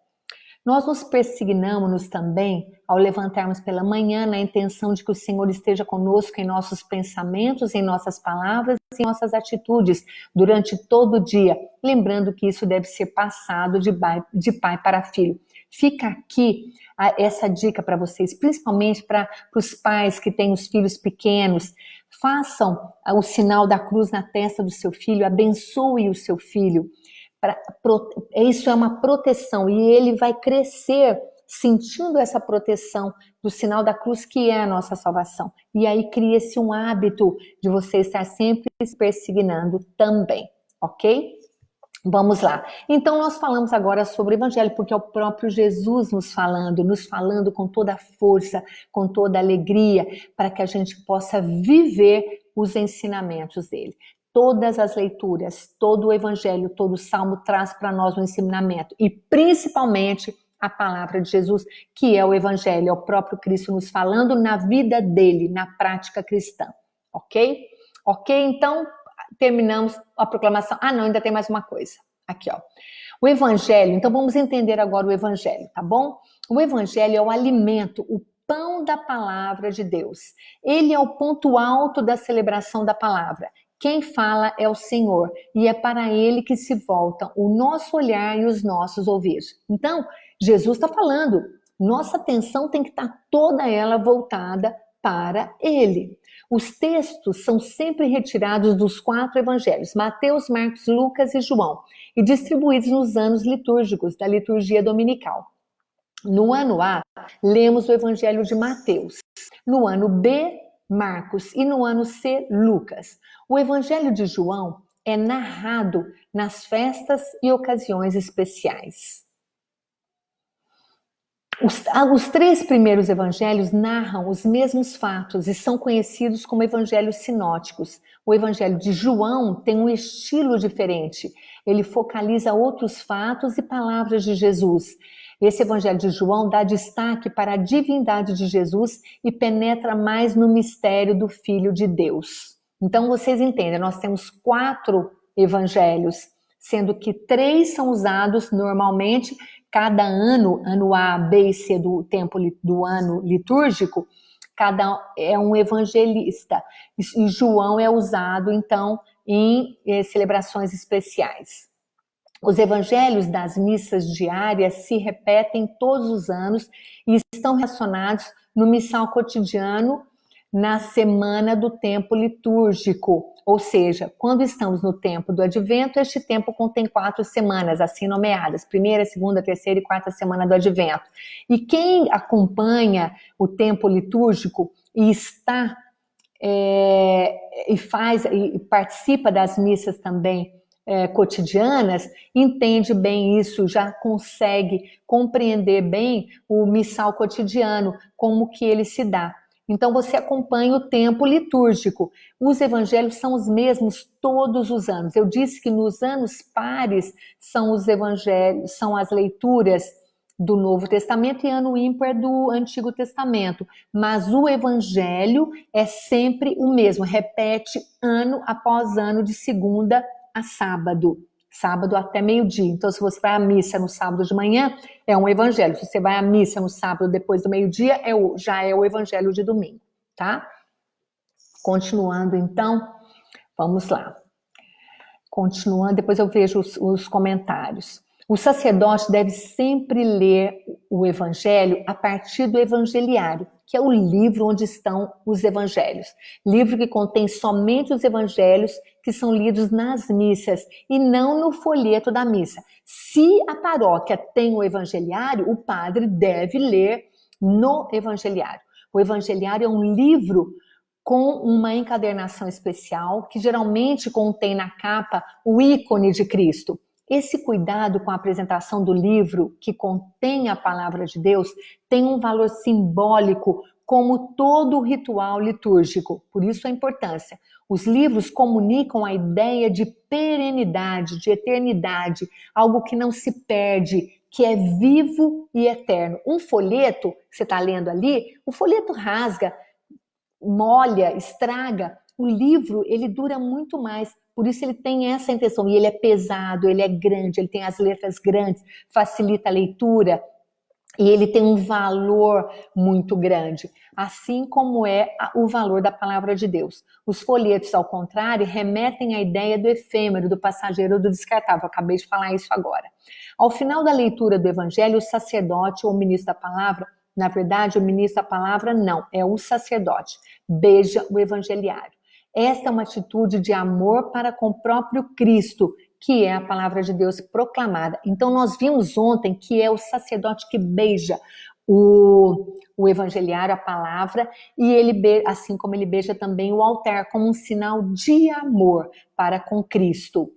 Speaker 1: Nós nos persignamos também ao levantarmos pela manhã na intenção de que o Senhor esteja conosco em nossos pensamentos, em nossas palavras e em nossas atitudes durante todo o dia, lembrando que isso deve ser passado de pai para filho. Fica aqui essa dica para vocês, principalmente para os pais que têm os filhos pequenos. Façam o sinal da cruz na testa do seu filho, abençoe o seu filho. Isso é uma proteção e ele vai crescer sentindo essa proteção do sinal da cruz, que é a nossa salvação. E aí cria-se um hábito de você estar sempre se persignando também, ok? Vamos lá. Então nós falamos agora sobre o Evangelho, porque é o próprio Jesus nos falando com toda a força, com toda a alegria, para que a gente possa viver os ensinamentos dele. Todas as leituras, todo o Evangelho, todo o Salmo traz para nós um ensinamento, e principalmente a palavra de Jesus, que é o Evangelho, é o próprio Cristo nos falando na vida dele, na prática cristã, ok? Ok, então terminamos a proclamação. Não, ainda tem mais uma coisa. Aqui, ó. O Evangelho, então vamos entender agora o Evangelho, tá bom? O Evangelho é o alimento, o pão da palavra de Deus. Ele é o ponto alto da celebração da palavra. Quem fala é o Senhor, e é para ele que se voltam o nosso olhar e os nossos ouvidos. Então, Jesus está falando, nossa atenção tem que estar toda ela voltada para ele. Os textos são sempre retirados dos 4 evangelhos, Mateus, Marcos, Lucas e João, e distribuídos nos anos litúrgicos da liturgia dominical. No ano A, lemos o evangelho de Mateus. No ano B, Marcos. E no ano C, Lucas. O evangelho de João é narrado nas festas e ocasiões especiais. Os 3 primeiros evangelhos narram os mesmos fatos e são conhecidos como evangelhos sinóticos. O evangelho de João tem um estilo diferente. Ele focaliza outros fatos e palavras de Jesus. Esse evangelho de João dá destaque para a divindade de Jesus e penetra mais no mistério do Filho de Deus. Então vocês entendem, nós temos 4 evangelhos, sendo que 3 são usados normalmente. Cada ano, ano A, B e C do tempo do ano litúrgico, cada é um evangelista. E João é usado, então, em celebrações especiais. Os evangelhos das missas diárias se repetem todos os anos e estão relacionados no missal cotidiano na semana do tempo litúrgico. Ou seja, quando estamos no tempo do advento, este tempo contém 4 semanas, assim nomeadas, 1ª, 2ª, 3ª e 4ª semana do advento. E quem acompanha o tempo litúrgico e está e participa das missas também cotidianas, entende bem isso, já consegue compreender bem o missal cotidiano, como que ele se dá. Então você acompanha o tempo litúrgico. Os evangelhos são os mesmos todos os anos. Eu disse que nos anos pares são os evangelhos, são as leituras do Novo Testamento e ano ímpar do Antigo Testamento. Mas o evangelho é sempre o mesmo, repete ano após ano, de segunda a sábado. Sábado até meio-dia. Então, se você vai à missa no sábado de manhã, é um evangelho. Se você vai à missa no sábado depois do meio-dia, já é o evangelho de domingo, tá? Continuando, então, vamos lá. Continuando, depois eu vejo os comentários. O sacerdote deve sempre ler o evangelho a partir do evangeliário, que é o livro onde estão os evangelhos. Livro que contém somente os evangelhos que são lidos nas missas e não no folheto da missa. Se a paróquia tem o evangeliário, o padre deve ler no evangeliário. O evangeliário é um livro com uma encadernação especial que geralmente contém na capa o ícone de Cristo. Esse cuidado com a apresentação do livro que contém a palavra de Deus tem um valor simbólico, como todo o ritual litúrgico. Por isso a importância. Os livros comunicam a ideia de perenidade, de eternidade, algo que não se perde, que é vivo e eterno. Um folheto, que você está lendo ali, o folheto rasga, molha, estraga. O livro, ele dura muito mais. Por isso ele tem essa intenção. E ele é pesado, ele é grande, ele tem as letras grandes, facilita a leitura. E ele tem um valor muito grande, assim como é o valor da palavra de Deus. Os folhetos, ao contrário, remetem à ideia do efêmero, do passageiro, do descartável. Eu acabei de falar isso agora. Ao final da leitura do evangelho, o sacerdote ou o ministro da palavra, na verdade, o ministro da palavra não, é o sacerdote, beija o evangeliário. Esta é uma atitude de amor para com o próprio Cristo, que é a palavra de Deus proclamada. Então nós vimos ontem que é o sacerdote que beija o evangeliário, a palavra, e ele, assim como ele beija também o altar, como um sinal de amor para com Cristo.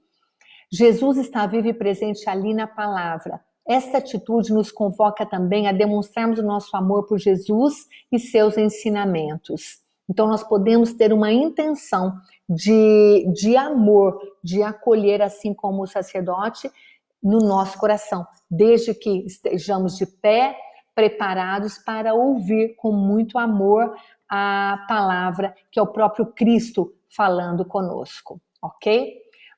Speaker 1: Jesus está vivo e presente ali na palavra. Essa atitude nos convoca também a demonstrarmos o nosso amor por Jesus e seus ensinamentos. Então nós podemos ter uma intenção de amor, de acolher, assim como o sacerdote, no nosso coração, desde que estejamos de pé, preparados para ouvir com muito amor a palavra, que é o próprio Cristo falando conosco, ok?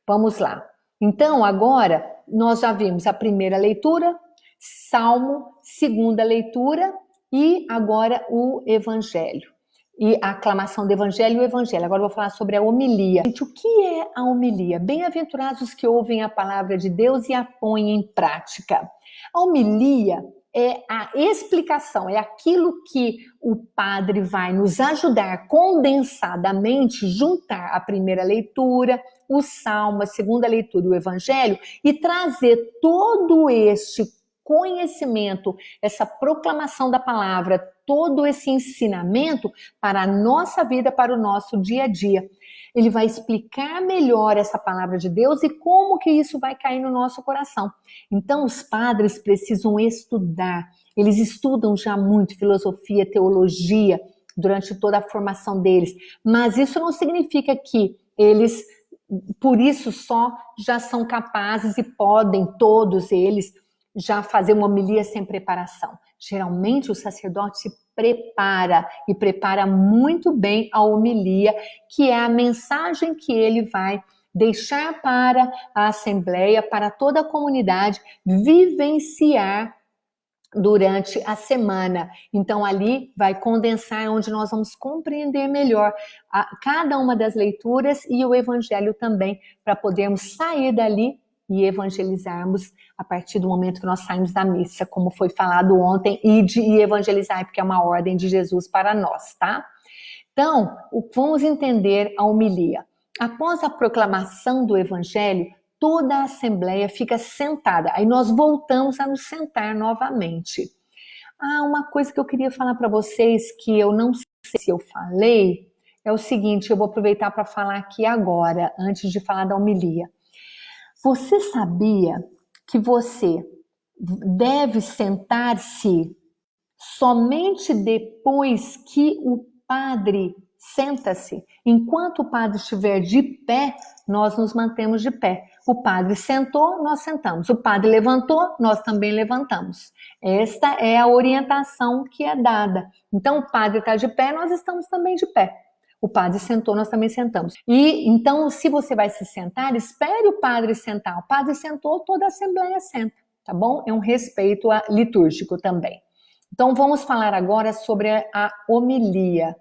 Speaker 1: Vamos lá. Então, agora, nós já vimos a primeira leitura, Salmo, segunda leitura e agora o Evangelho. E a aclamação do Evangelho e o Evangelho. Agora eu vou falar sobre a homilia. Gente, o que é a homilia? Bem-aventurados os que ouvem a palavra de Deus e a põem em prática. A homilia é a explicação, é aquilo que o padre vai nos ajudar condensadamente, juntar a primeira leitura, o salmo, a segunda leitura e o evangelho, e trazer todo este conhecimento, essa proclamação da palavra, todo esse ensinamento para a nossa vida, para o nosso dia a dia. Ele vai explicar melhor essa palavra de Deus e como que isso vai cair no nosso coração. Então, os padres precisam estudar. Eles estudam já muito filosofia, teologia, durante toda a formação deles. Mas isso não significa que eles, por isso só, já são capazes e podem, todos eles, já fazer uma homilia sem preparação. Geralmente o sacerdote se prepara e prepara muito bem a homilia, que é a mensagem que ele vai deixar para a assembleia, para toda a comunidade vivenciar durante a semana. Então ali vai condensar, onde nós vamos compreender melhor cada uma das leituras e o evangelho também, para podermos sair dali e evangelizarmos a partir do momento que nós saímos da missa, como foi falado ontem, e evangelizar, porque é uma ordem de Jesus para nós, tá? Então, vamos entender a homilia. Após a proclamação do evangelho, toda a assembleia fica sentada, aí nós voltamos a nos sentar novamente. Uma coisa que eu queria falar para vocês, que eu não sei se eu falei, é o seguinte, eu vou aproveitar para falar aqui agora, antes de falar da homilia. Você sabia que você deve sentar-se somente depois que o padre senta-se? Enquanto o padre estiver de pé, nós nos mantemos de pé. O padre sentou, nós sentamos. O padre levantou, nós também levantamos. Esta é a orientação que é dada. Então, o padre está de pé, nós estamos também de pé. O padre sentou, nós também sentamos. E então, se você vai se sentar, espere o padre sentar. O padre sentou, toda a assembleia senta, tá bom? É um respeito litúrgico também. Então, vamos falar agora sobre a homilia.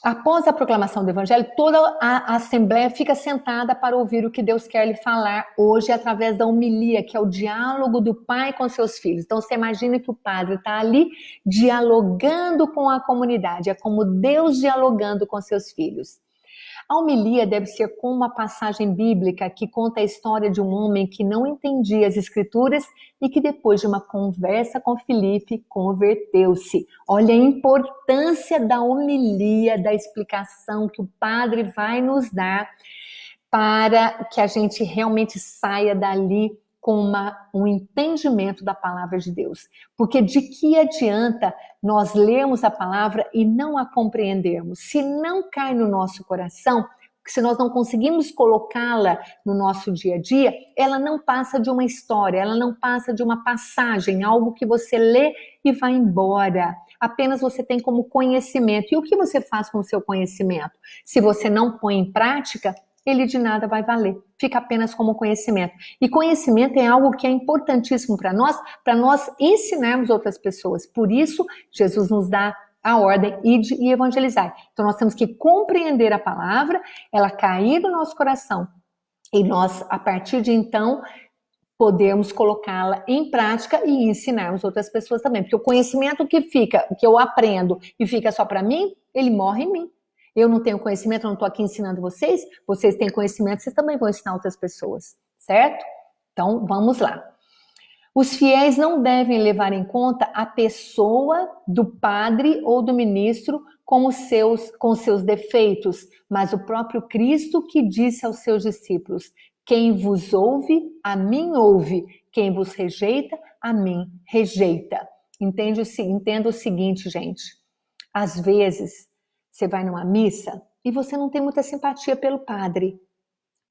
Speaker 1: Após a proclamação do evangelho, toda a assembleia fica sentada para ouvir o que Deus quer lhe falar hoje através da homilia, que é o diálogo do pai com seus filhos. Então você imagina que o padre está ali dialogando com a comunidade, é como Deus dialogando com seus filhos. A homilia deve ser como uma passagem bíblica que conta a história de um homem que não entendia as escrituras e que depois de uma conversa com Filipe, converteu-se. Olha a importância da homilia, da explicação que o padre vai nos dar para que a gente realmente saia dali com um entendimento da palavra de Deus. Porque de que adianta nós lermos a palavra e não a compreendermos? Se não cai no nosso coração, se nós não conseguimos colocá-la no nosso dia a dia, ela não passa de uma história, ela não passa de uma passagem, algo que você lê e vai embora. Apenas você tem como conhecimento. E o que você faz com o seu conhecimento? Se você não põe em prática, ele de nada vai valer, fica apenas como conhecimento. E conhecimento é algo que é importantíssimo para nós ensinarmos outras pessoas. Por isso, Jesus nos dá a ordem, ide e evangelizar. Então nós temos que compreender a palavra, ela cair no nosso coração, e nós, a partir de então, podemos colocá-la em prática e ensinarmos outras pessoas também. Porque o conhecimento que eu aprendo e fica só para mim, ele morre em mim. Eu não tenho conhecimento, eu não estou aqui ensinando vocês, vocês têm conhecimento, vocês também vão ensinar outras pessoas, certo? Então, vamos lá. Os fiéis não devem levar em conta a pessoa do padre ou do ministro com seus defeitos, mas o próprio Cristo que disse aos seus discípulos: quem vos ouve, a mim ouve, quem vos rejeita, a mim rejeita. Entenda o seguinte, gente, às vezes você vai numa missa e você não tem muita simpatia pelo padre.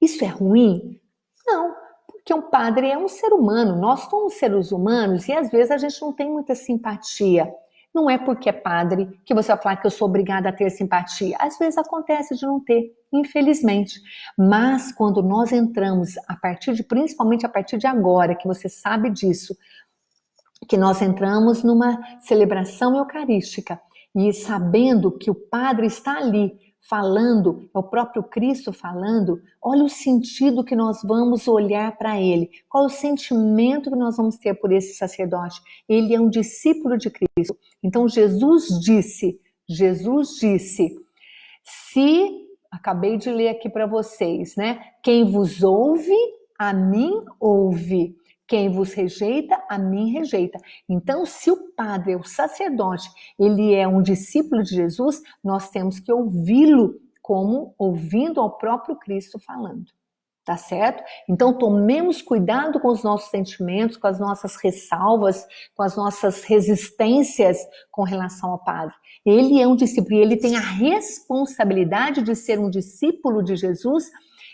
Speaker 1: Isso é ruim? Não, porque um padre é um ser humano, nós somos seres humanos e às vezes a gente não tem muita simpatia. Não é porque é padre que você vai falar que eu sou obrigada a ter simpatia. Às vezes acontece de não ter, infelizmente. Mas quando nós entramos, principalmente a partir de agora, que você sabe disso, que nós entramos numa celebração eucarística, e sabendo que o padre está ali falando, é o próprio Cristo falando, olha o sentido que nós vamos olhar para ele. Qual é o sentimento que nós vamos ter por esse sacerdote? Ele é um discípulo de Cristo. Então Jesus disse, se, acabei de ler aqui para vocês, né? Quem vos ouve, a mim ouve. Quem vos rejeita, a mim rejeita. Então, se o padre, o sacerdote, ele é um discípulo de Jesus, nós temos que ouvi-lo como ouvindo ao próprio Cristo falando. Tá certo? Então, tomemos cuidado com os nossos sentimentos, com as nossas ressalvas, com as nossas resistências com relação ao padre. Ele é um discípulo e ele tem a responsabilidade de ser um discípulo de Jesus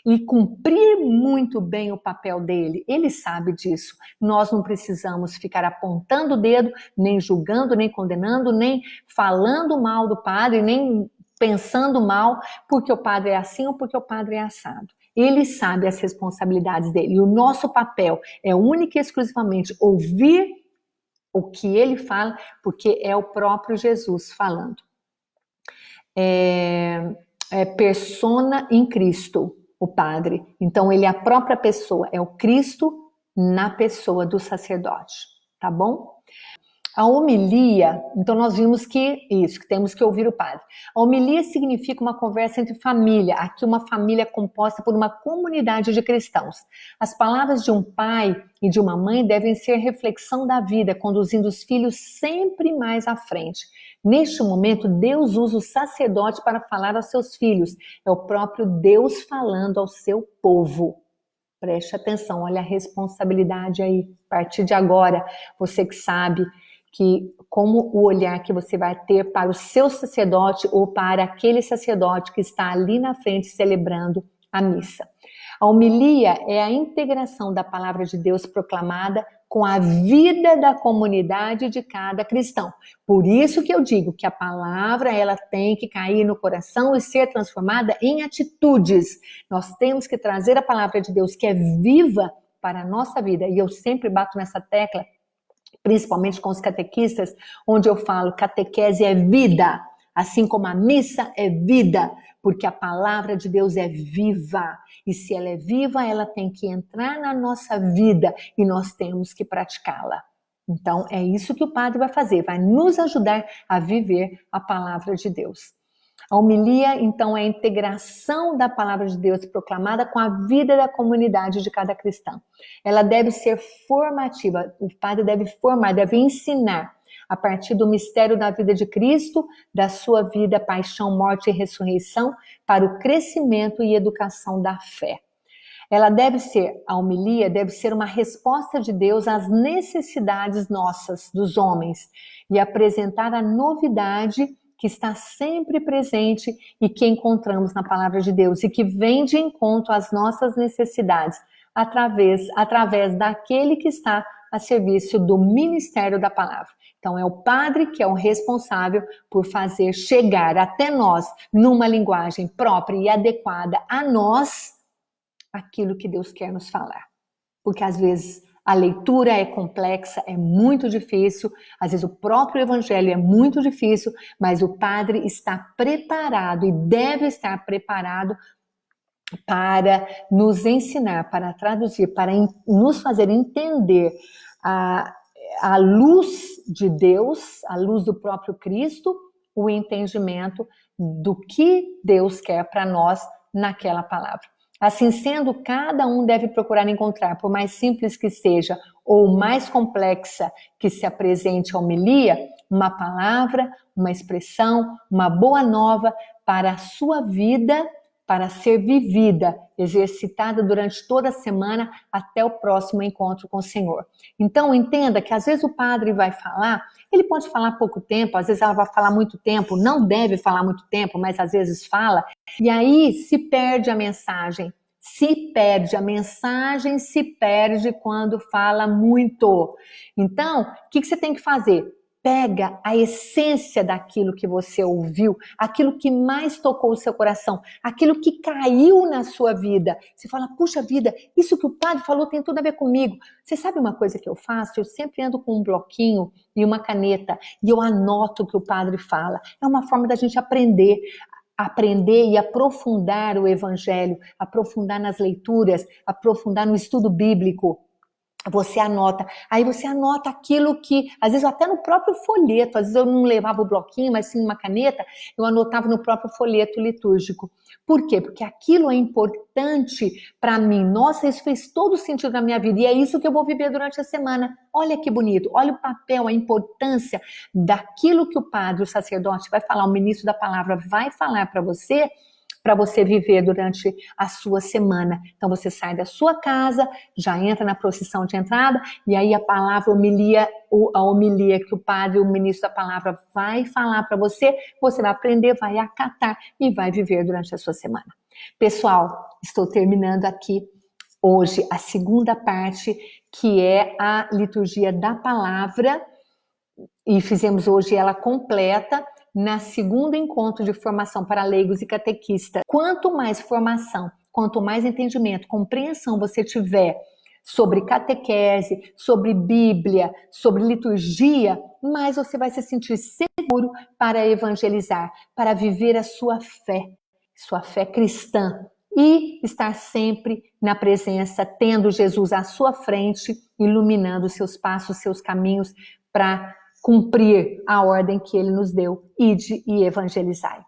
Speaker 1: e cumprir muito bem o papel dele. Ele sabe disso. Nós não precisamos ficar apontando o dedo, nem julgando, nem condenando, nem falando mal do padre, nem pensando mal porque o padre é assim ou porque o padre é assado. Ele sabe as responsabilidades dele. E o nosso papel é único e exclusivamente ouvir o que ele fala, porque é o próprio Jesus falando. Persona em Cristo, o padre. Então, ele é a própria pessoa, é o Cristo na pessoa do sacerdote, tá bom? A homilia, então nós vimos que temos que ouvir o padre. A homilia significa uma conversa entre família, aqui uma família composta por uma comunidade de cristãos. As palavras de um pai e de uma mãe devem ser reflexão da vida, conduzindo os filhos sempre mais à frente. Neste momento, Deus usa o sacerdote para falar aos seus filhos. É o próprio Deus falando ao seu povo. Preste atenção, olha a responsabilidade aí. A partir de agora, você que sabe que como o olhar que você vai ter para o seu sacerdote ou para aquele sacerdote que está ali na frente celebrando a missa. A homilia é a integração da palavra de Deus proclamada com a vida da comunidade de cada cristão. Por isso que eu digo que a palavra ela tem que cair no coração e ser transformada em atitudes. Nós temos que trazer a palavra de Deus que é viva para a nossa vida. E eu sempre bato nessa tecla, principalmente com os catequistas, onde eu falo catequese é vida, assim como a missa é vida, porque a palavra de Deus é viva, e se ela é viva, ela tem que entrar na nossa vida e nós temos que praticá-la. Então, é isso que o padre vai fazer, vai nos ajudar a viver a palavra de Deus. A homilia, então, é a integração da palavra de Deus proclamada com a vida da comunidade de cada cristão. Ela deve ser formativa, o padre deve formar, deve ensinar a partir do mistério da vida de Cristo, da sua vida, paixão, morte e ressurreição, para o crescimento e educação da fé. A homilia deve ser uma resposta de Deus às necessidades nossas, dos homens, e apresentar a novidade que está sempre presente e que encontramos na palavra de Deus e que vem de encontro às nossas necessidades através daquele que está a serviço do ministério da palavra. Então é o padre que é o responsável por fazer chegar até nós, numa linguagem própria e adequada a nós, aquilo que Deus quer nos falar. Porque às vezes a leitura é complexa, é muito difícil, às vezes o próprio evangelho é muito difícil, mas o padre está preparado e deve estar preparado para nos ensinar, para traduzir, para nos fazer entender a luz de Deus, a luz do próprio Cristo, o entendimento do que Deus quer para nós naquela palavra. Assim sendo, cada um deve procurar encontrar, por mais simples que seja, ou mais complexa que se apresente a homilia, uma palavra, uma expressão, uma boa nova para a sua vida, para ser vivida, exercitada durante toda a semana até o próximo encontro com o Senhor. Então, entenda que às vezes o padre vai falar, ele pode falar pouco tempo, às vezes ela vai falar muito tempo, não deve falar muito tempo, mas às vezes fala, e aí se perde a mensagem. Se perde quando fala muito. Então, o que você tem que fazer? Pega a essência daquilo que você ouviu, aquilo que mais tocou o seu coração, aquilo que caiu na sua vida. Você fala, puxa vida, isso que o padre falou tem tudo a ver comigo. Você sabe uma coisa que eu faço? Eu sempre ando com um bloquinho e uma caneta e eu anoto o que o padre fala. É uma forma da gente aprender. aprender e aprofundar o Evangelho, aprofundar nas leituras, aprofundar no estudo bíblico, você anota. Aí você anota aquilo que, às vezes até no próprio folheto, às vezes eu não levava o bloquinho, mas sim uma caneta, eu anotava no próprio folheto litúrgico. Por quê? Porque aquilo é importante para mim. Nossa, isso fez todo sentido na minha vida e é isso que eu vou viver durante a semana. Olha que bonito, olha o papel, a importância daquilo que o padre, o sacerdote vai falar, o ministro da palavra vai falar para você viver durante a sua semana. Então você sai da sua casa, já entra na procissão de entrada, e aí a palavra, a homilia que o padre, o ministro da palavra vai falar para você, você vai aprender, vai acatar e vai viver durante a sua semana. Pessoal, estou terminando aqui hoje a segunda parte, que é a liturgia da palavra, e fizemos hoje ela completa, na segundo encontro de formação para leigos e catequistas. Quanto mais formação, quanto mais entendimento, compreensão você tiver sobre catequese, sobre Bíblia, sobre liturgia, mais você vai se sentir seguro para evangelizar, para viver a sua fé cristã e estar sempre na presença, tendo Jesus à sua frente, iluminando seus passos, seus caminhos para cumprir a ordem que ele nos deu, ide e evangelizai.